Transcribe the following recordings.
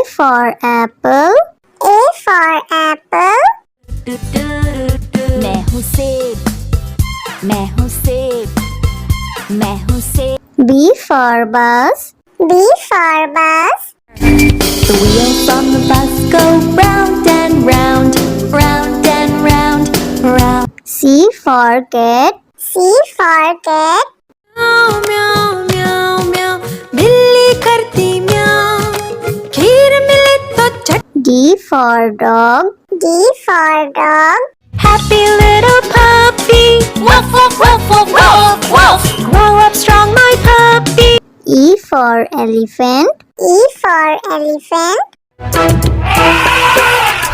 for apple. A for apple. मैं हूँ सेब, मैं हूँ सेब, मैं हूँ सेब। B for bus. B for bus. The wheels on the bus go round and round, round and round, round. C for cat. C for cat. म्याऊ म्याऊ म्याऊ म्याऊ, बिल्ली करती म्याऊ, खीर मिले तो चट। D for dog. D for dog. Happy little puppy, woof woof woof woof woof woof. Grow up strong, my puppy. E for elephant. E for elephant.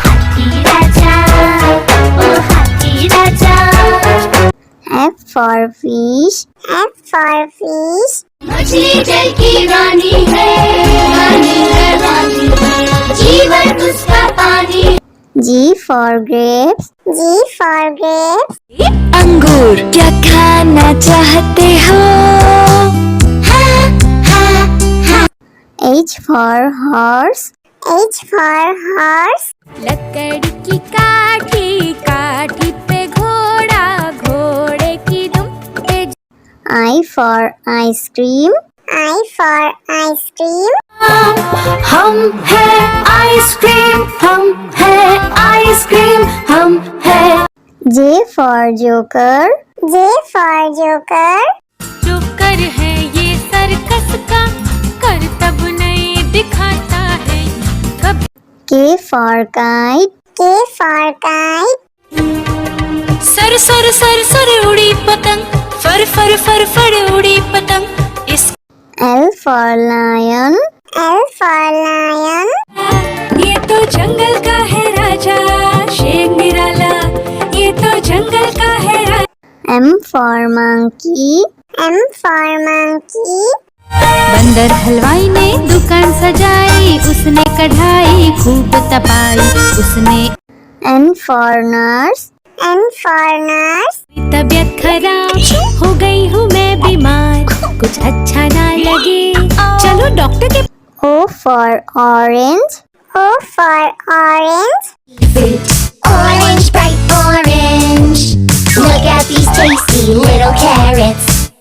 हाथी राजा, ओ हाथी राजा। F for fish. F for fish. मछली जल की रानी है, रानी है, रानी है, जीवन उसका पानी। G for grapes. G for grapes. अंगूर क्या खाना चाहते हो? H for horse. H for horse. लकड़ी की काठी, काठी पे घोड़ा, घोड़े की दुम पे। I for ice cream. I for ice cream. हम है आइसक्रीम, हम है आइसक्रीम, हम है। J for joker. J for joker. Joker है ये सर्कस का, करतब नहीं दिखाता है कब। K for kite. K for kite. Sir sir sir sir उड़ी पतंग, फर फर फर फर उड़ी पतंग। इस L for lion. L for lion. ये तो जंगल का है राजा, शेर निराला, ये तो जंगल का है राजा। M for monkey. M for monkey. बंदर हलवाई ने दुकान सजाई, उसने कढ़ाई खूब तपाई, उसने। N for nurse. N for nurse. तबीयत खराब हो गई हूँ मैं बीमार, कुछ अच्छा ना लगे, चलो डॉक्टर के। O for orange. O for orange. Orange, bright orange. Look at these tasty little carrots.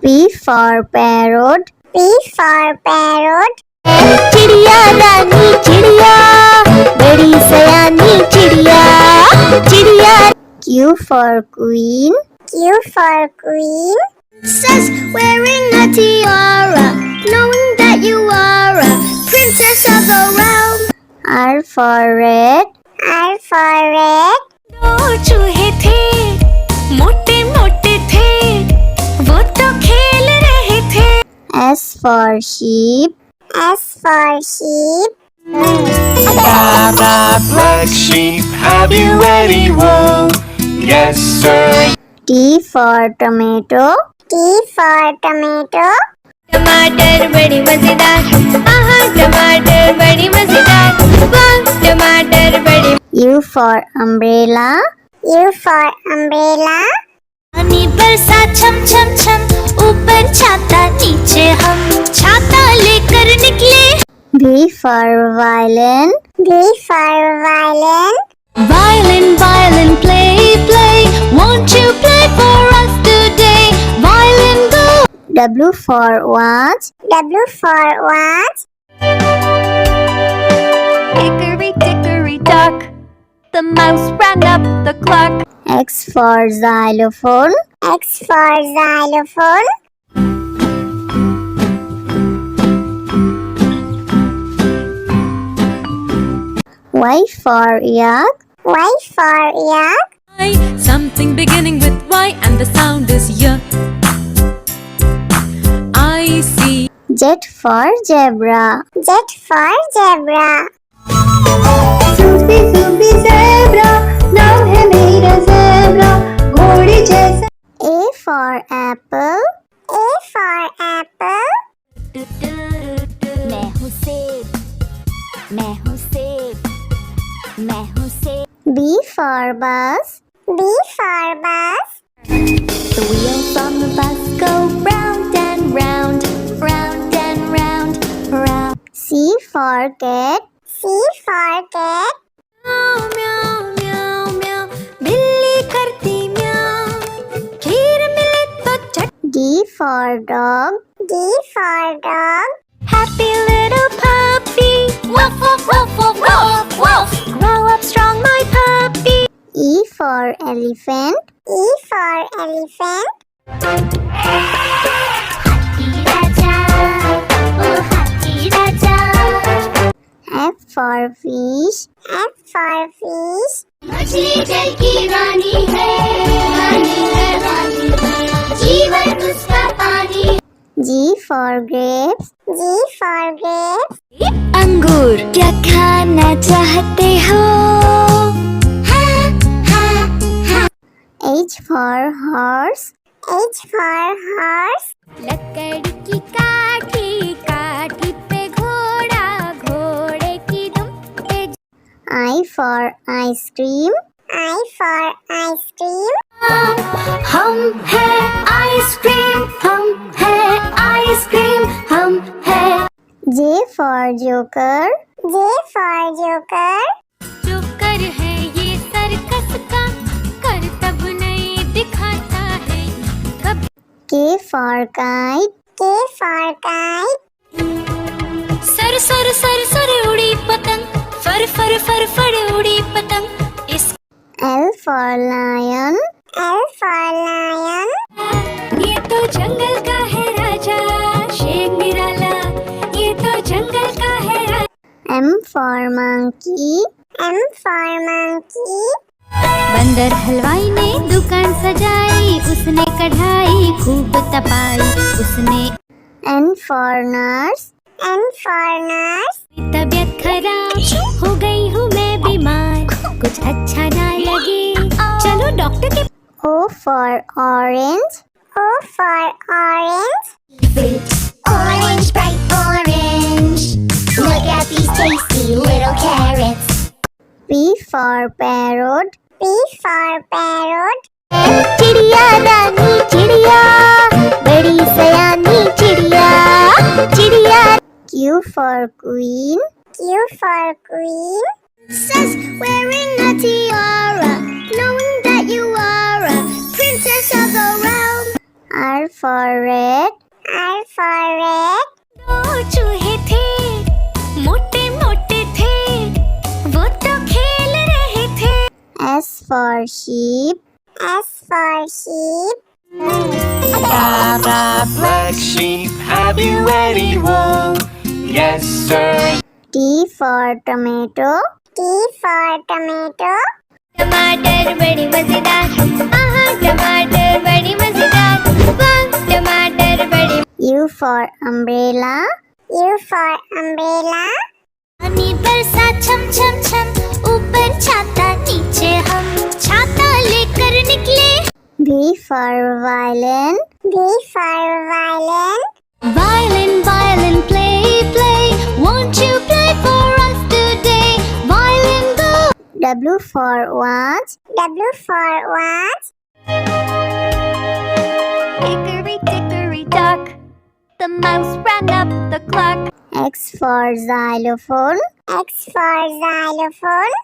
P for parrot. P for parrot. चिड़िया रानी चिड़िया, बड़ी सयानी चिड़िया, चिड़िया। Q for queen. Q for queen. Says wearing a tiara, knowing that you are a princess of the realm. R for red. R for red. दो चूहे थे, मोटे मोटे थे, वो तो खेल रहे थे। S for sheep. S for sheep. Baa, black sheep, have you any wool? Yes, sir. T for tomato. T for tomato. टमाटर बड़ी मजेदार, आहा टमाटर बड़ी मजेदार, वाह टमाटर बड़ी। U for umbrella. U for umbrella. पानी बरसा छम छम छम, ऊपर छाता नीचे हम, छाता लेकर निकले। V for violin. V for violin. Violin, violin, play, play, won't you play for us today? Violin, go. W for watch. W for watch. Hickory dickory dock, the mouse ran up the clock. X for xylophone. X for xylophone. Y for yak. Y for yak. Something beginning with Y and the sound is Y. I see. Z for zebra. Z for zebra. Sufi Sufi zebra, नाम है मेरा zebra, घोड़े जैसा। A for apple. A for apple. मैं हूँ सेब, मैं हूँ सेब, मैं हूँ सेब। B for bus. B for bus. The wheels on the bus go round and round, round and round, round. C for cat. C for cat. म्याऊ म्याऊ म्याऊ म्याऊ बिल्ली करती म्याऊ खीर मिले तो चट D for dog. D for dog. Happy little puppy woof woof woof woof woof woof grow up strong my puppy E for elephant. E for elephant. हाथी राजा ओ हाथी राजा F for fish. F for fish. मछली जल की रानी है रानी है रानी है जीवन उसका पानी G for grapes. G for grapes. अंगूर क्या खाना चाहते हो H for horse. H for horse. लकड़ी की काठी काठी पे घोड़ा घोड़े की दुम पे I for ice cream. I for ice cream. हम है आइसक्रीम हम है आइसक्रीम हम है J for joker. J for joker. जो कर है ये सर्कस का करतब नहीं दिखाता है कभी K for kite. K for kite. Sir sir sir sir उड़ी पतंग फर फर फर फर उड़ी पतंग इस L for lion. L for lion. ये तो जंगल का है राजा शेर निराला ये तो जंगल का है राजा M for monkey. M for monkey. बंदर हलवाई ने दुकान सजाई उसने कढ़ाई खूब तपाई उसने N for nurse. N for nurse. तबीयत खराब हो गई हूँ मैं बीमार कुछ अच्छा ना लगे चलो डॉक्टर के O for orange. O for orange. orange bright orange look at these tasty little carrots P for parrot. P for parrot. चिड़िया रानी चिड़िया बड़ी सयानी चिड़िया चिड़िया Q for queen. Q for queen. Princess wearing a tiara knowing that you are a princess of the realm R for red. R for red. दो चूहे थे मोटे मोटे थे वो तो खेल रहे थे S for sheep. S for sheep. Black sheep, have you any wool? Yes, sir. T for tomato. T for tomato. टमाटर बड़ी मजेदार आहा टमाटर बड़ी मजेदार वाह टमाटर बड़ी U for umbrella. U for umbrella. पानी बरसा छम छम छम ऊपर छाता नीचे हम छाता लेकर निकले V for violin. V for violin. violin violin play play won't you play for us today violin go W for watch. W for watch. hickory dickory dock the mouse ran up the clock X for xylophone. X for xylophone.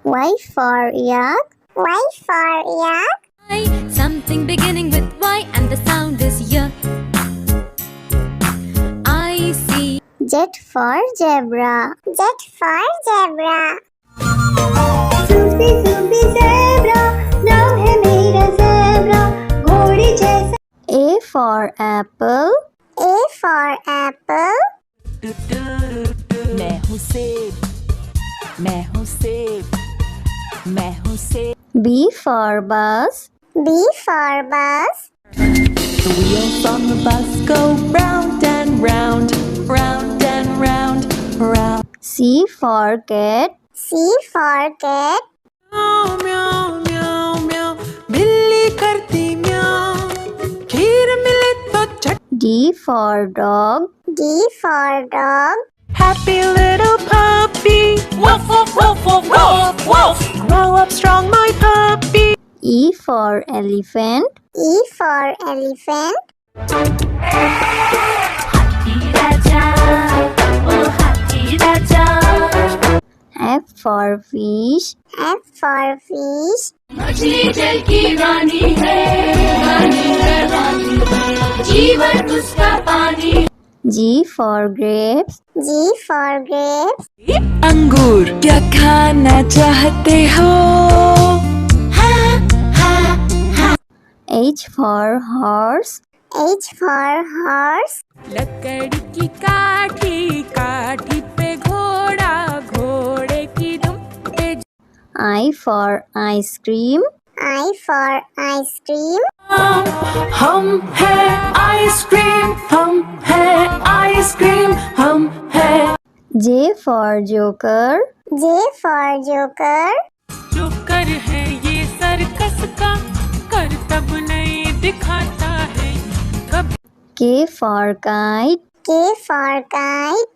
Y for yak. Y for yak. something beginning with Y and the sound is Y I see Z for zebra. Z for zebra. Susie Susie zebra, नाम है मेरा zebra, घोड़े जैसा. A for apple. A for apple. मैं हूँ सेब मैं हूँ सेब मैं हूँ सेब B for bus. B for bus. The wheels on the bus go round and round round and round round C for cat. C for cat. म्याऊ म्याऊ म्याऊ म्याऊ बिल्ली करती म्याऊ खीर मिले तो चट D for dog. D for dog. Happy little puppy woof woof woof woof woof woof grow up strong my puppy E for elephant. E for elephant. हाथी राजा ओ हाथी राजा F for fish. F for fish. मछली जल की रानी है रानी है रानी है जीवन उसका पानी G for grapes. G for grapes. अंगूर क्या खाना चाहते हो? H for horse. H for horse. लकड़ी की काठी काठी पे घोड़ा घोड़े की दुम पे I for ice cream. I for ice cream. हम है आइसक्रीम हम है आइसक्रीम हम है J for joker. J for joker. जो कर है ये सर्कस का करतब नहीं दिखाता है कभी K for kite. K for kite.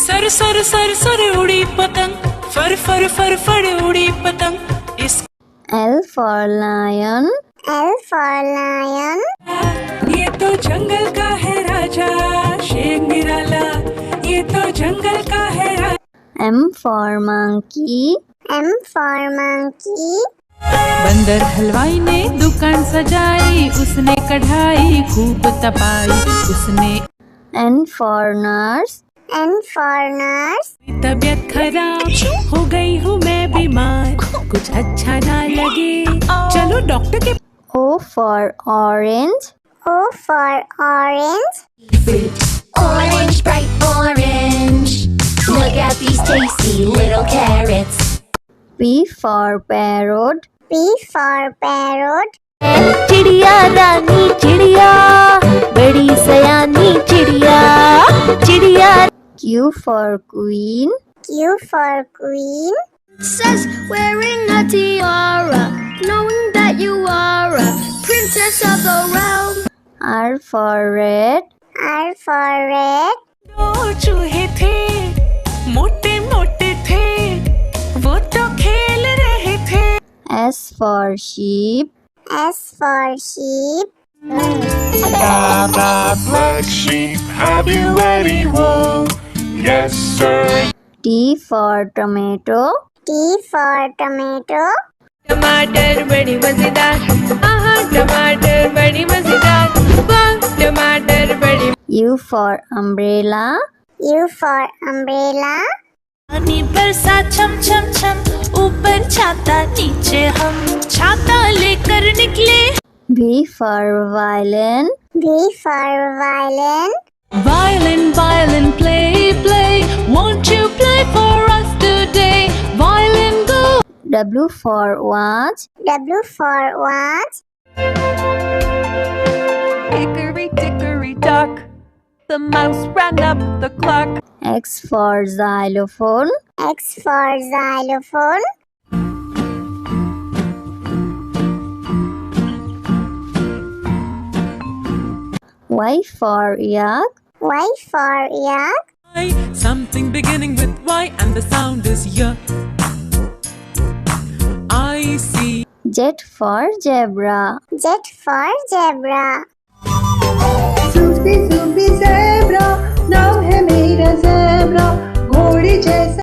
Sir sir sir sir उड़ी पतंग फर फर फर फर उड़ी पतंग इस L for lion. L for lion. ये तो जंगल का है राजा शेर निराला ये तो जंगल का है राजा M for monkey. M for monkey. बंदर हलवाई ने दुकान सजाई उसने कढ़ाई खूब तपाई उसने N for nurse. N for nurse. तबीयत खराब हो गई हूँ मैं बीमार कुछ अच्छा ना लगे चलो डॉक्टर के O for orange. O for orange. Orange, bright orange. Look at these tasty little carrots. P for parrot. P for parrot. चिड़िया रानी चिड़िया बड़ी सयानी चिड़िया चिड़िया Q for queen. Q for queen. Says wearing a tiara, knowing that you are a princess of the realm. R for red. R for red. दो चूहे थे मोटे मोटे थे वो तो खेल रहे थे S for sheep. S for sheep. Black sheep, have you any wool? Yes, sir. T for tomato. T for tomato. टमाटर बड़ी मजेदार आहा टमाटर बड़ी मजेदार वाह टमाटर बड़ी U for umbrella. U for umbrella. पानी बरसा छम छम छम ऊपर छाता नीचे हम छाता लेकर निकले V for violin. V for violin. Violin, violin, play, play. Won't you play for us today? Violin, go. W for watch. W for watch. Hickory dickory dock, the mouse ran up the clock. X for xylophone. X for xylophone. Y for yak. Y for yak. Something beginning with Y and the sound is Y. I see. Z for zebra. Z for zebra. Sufi Sufi zebra नाम है मेरा zebra घोड़ी जैसा